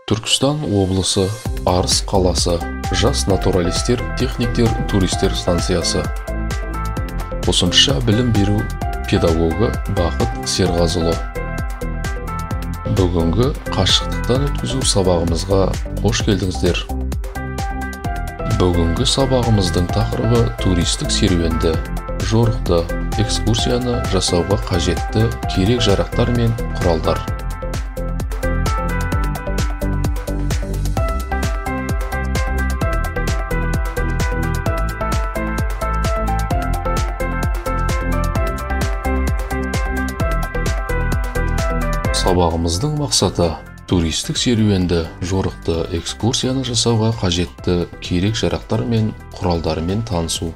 Түркістан облысы, Арыс қаласы, жас натуралистер, техниктер, туристер станциясы. Қосымша білім беру педагогы Бақыт Серғазылы. Бүгінгі қашықтықтан өткізу сабағымызға қош келдіңіздер. Бүгінгі сабағымыздың тақырыбы туристік серуенді, жорықты, экскурсияны жасауға қажетті керек жарақтар мен құралдар. Сабағымыздың мақсаты туристік серуенді, жорықты, экскурсияны жасауға қажетті керек жарақтар мен құралдармен танысу.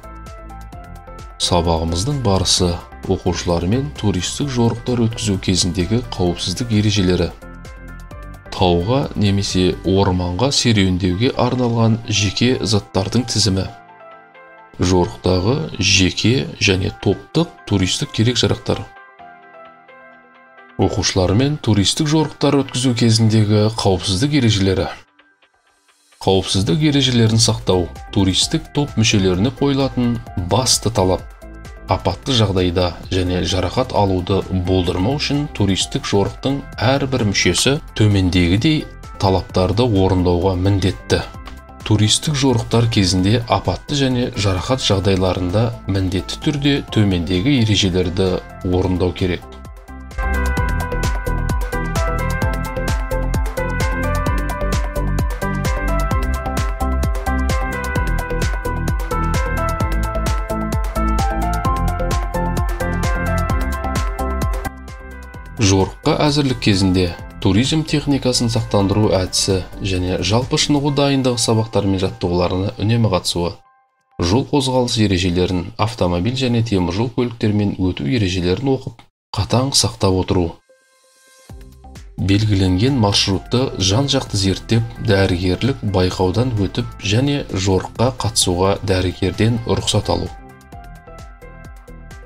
Сабағымыздың барысы оқушылармен туристік жорықтар өткізу кезіндегі қауіпсіздік ережелері. Тауға немесе орманға серуендеуге арналған жеке заттардың тізімі. Жорықтағы жеке және топтық туристік керек жарақтар. Оқушылармен туристік жорықтар өткізу кезіндегі қауіпсіздік ережелері. Қауіпсіздік ережелерін сақтау туристік топ мүшелеріне қойылатын басты талап. Апатты жағдайда және жарақат алуды болдырмау үшін туристік жорықтың әрбір мүшесі төмендегідей талаптарды орындауға міндетті. Туристік жорықтар кезінде апатты және жарақат жағдайларында міндетті түрде төмендегі ережелерді орындау керек. Жорыққа әзірлік кезінде туризм техникасын сақтандыру әдісі және жалпы шынығу дайындығы сабақтары мен жаттығуларына үнемі қатысуы. Жол қозғалыс ережелерін, автомобиль және теміржол көліктермен өту ережелерін оқып, қатаң сақтап отыру. Белгіленген маршрутты жан-жақты зерттеп, дәрігерлік байқаудан өтіп және жорыққа қатысуға дәрігерден рұқсат алу.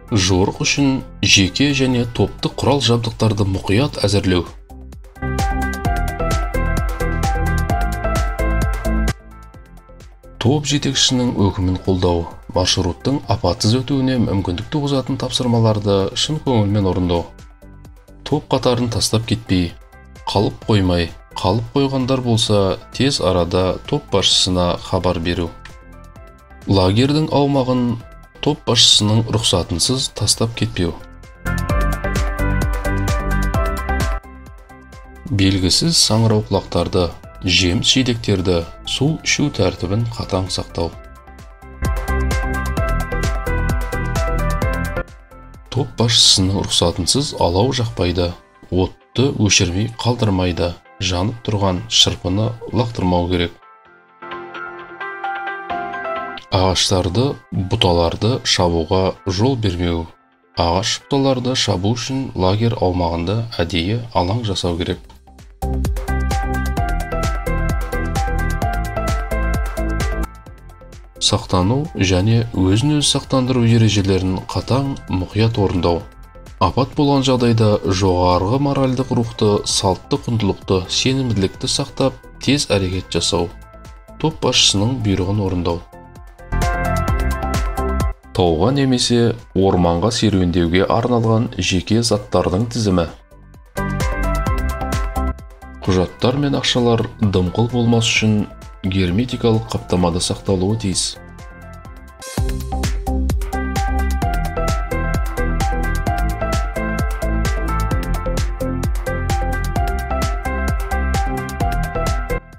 Жорық үшін жеке және топтық құрал жабдықтарды мұқият әзірлеу. Топ жетекшінің өкімін қолдау, маршруттың апатсыз өтуіне мүмкіндік туғызатын тапсырмаларды шын көңілмен орындау. Топ қатарын тастап кетпей, қалып қоймай, қалып қойғандар болса, тез арада топ басшысына хабар беру. Лагердің аумағын топ басшысының рұқсатынсыз тастап кетпеу. Белгісіз саңырауқұлақтарды, жеміс-жидектерді, су ішу тәртібін қатаң сақтау. Топ басшысының рұқсатынсыз алау жақпайды, отты өшірмей қалдырмайды, жанып тұрған шырпыны лақтырмау керек. Ағаштарды, бұталарды шабуға жол бермеу. Ағаш бұталарды шабу үшін лагер аумағында әдейі алаң жасау керек. Сақтану және өзін-өзі сақтандыру ережелерін қатаң мұқият орындау. Апат болған жағдайда жоғарғы моральдық рухты, салтты құндылықты, сенімділікті сақтап, тез әрекет жасау. Топ басшысының бұйрығын орындау. Тауға немесе орманға серуендеуге арналған жеке заттардың тізімі. Құжаттар мен ақшалар дымқыл болмас үшін герметикалық қаптамада сақталуы тиіс.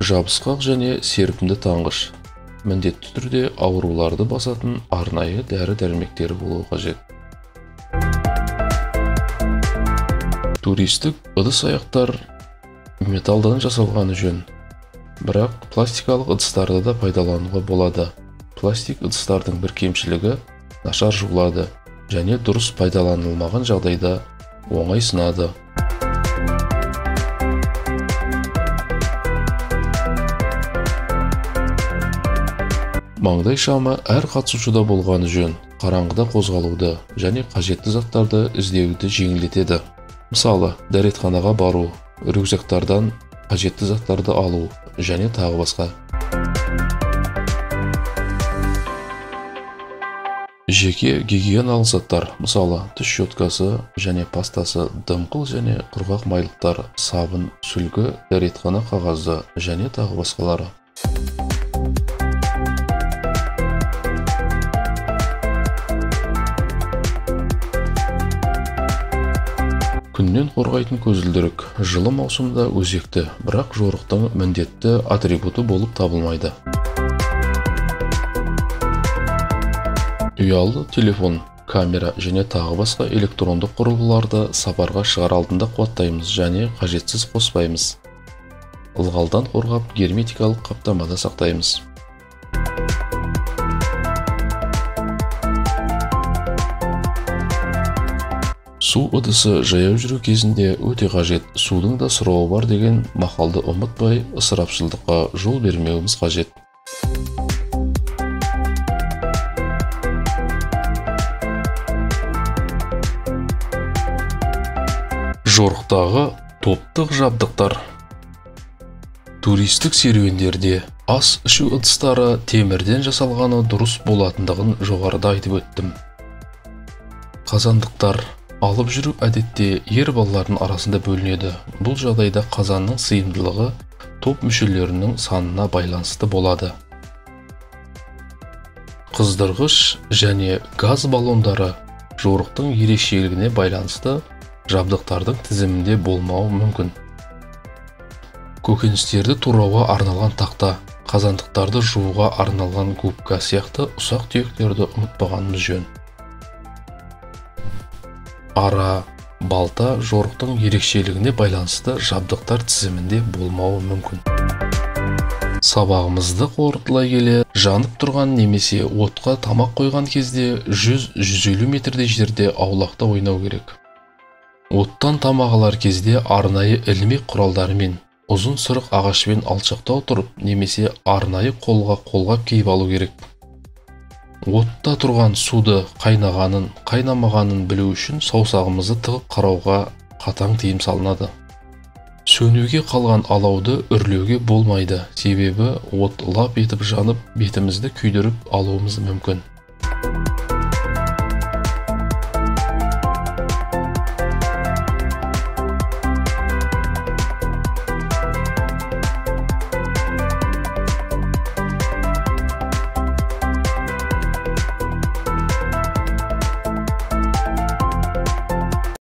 Жабысқақ және серпімді таңғыш. Міндетті түрде ауруларды басатын арнайы дәрі-дәрмектері болуы қажет. Туристік ыдыс-аяқтар металдан жасалғаны жөн. Бірақ пластикалық ыдыстарды да пайдалануға болады. Пластик ыдыстардың бір кемшілігі нашар жуылады және дұрыс пайдаланылмаған жағдайда оңай сынады. Маңдай шамы әр қатысушыда болғаны жөн, қараңғыда қозғалуды және қажетті заттарды іздеуді жеңілдетеді. Мысалы, дәретханаға бару, рюкзактардан қажетті заттарды алу және тағы басқа. Жеке гигиеналық заттар, мысалы түс щеткасы және пастасы, дымқыл және құрғақ майлықтар, сабын, сүлгі, дәретхана қағазы және тағы басқалары. Күннен қорғайтын көзілдірік жылы маусымда өзекті, бірақ жорықтың міндетті атрибуты болып табылмайды. Ұялы телефон, камера және тағы басқа электрондық құрылғыларды сапарға шығар алдында қуаттаймыз және қажетсіз қоспаймыз. Ылғалдан қорғап герметикалық қаптамада сақтаймыз. Су ыдысы жаяу жүру кезінде өте қажет. Судың да сұрауы бар деген мақалды ұмытпай, ысырапшылдыққа жол бермеуіміз қажет. Жорықтағы топтық жабдықтар. Туристік серуендерде ас ішу ыдыстары темірден жасалғаны дұрыс болатындығын жоғарыда айтып өттім. Қазандықтар алып жүру әдетте ер балалардың арасында бөлінеді. Бұл жағдайда қазанның сыйымдылығы топ мүшелерінің санына байланысты болады. Қыздырғыш және газ баллондары жорықтың ерекшелігіне байланысты жабдықтардың тізімінде болмауы мүмкін. Көкөністерді турауға арналған тақта, қазандықтарды жууға арналған губка сияқты ұсақ түйектерді ұмытпағанымыз жөн. Ара, балта жорықтың ерекшелігіне байланысты жабдықтар тізімінде болмауы мүмкін. Сабағымызды қорытылай келе, жанып тұрған немесе отқа тамақ қойған кезде 100-150 метрдей жерде аулақта ойнау керек. Оттан тамақ алар кезде арнайы ілмек құралдарымен, ұзын сырық ағашпен алшақтау тұрып, немесе арнайы қолға қолғап киіп алу керек. Отта тұрған суды қайнағанын, қайнамағанын білу үшін саусағымызды тығып қарауға қатаң тыйым салынады. Сөнуге қалған алауды үрлеуге болмайды, себебі от лап етіп жанып, бетімізді күйдіріп алуымыз мүмкін.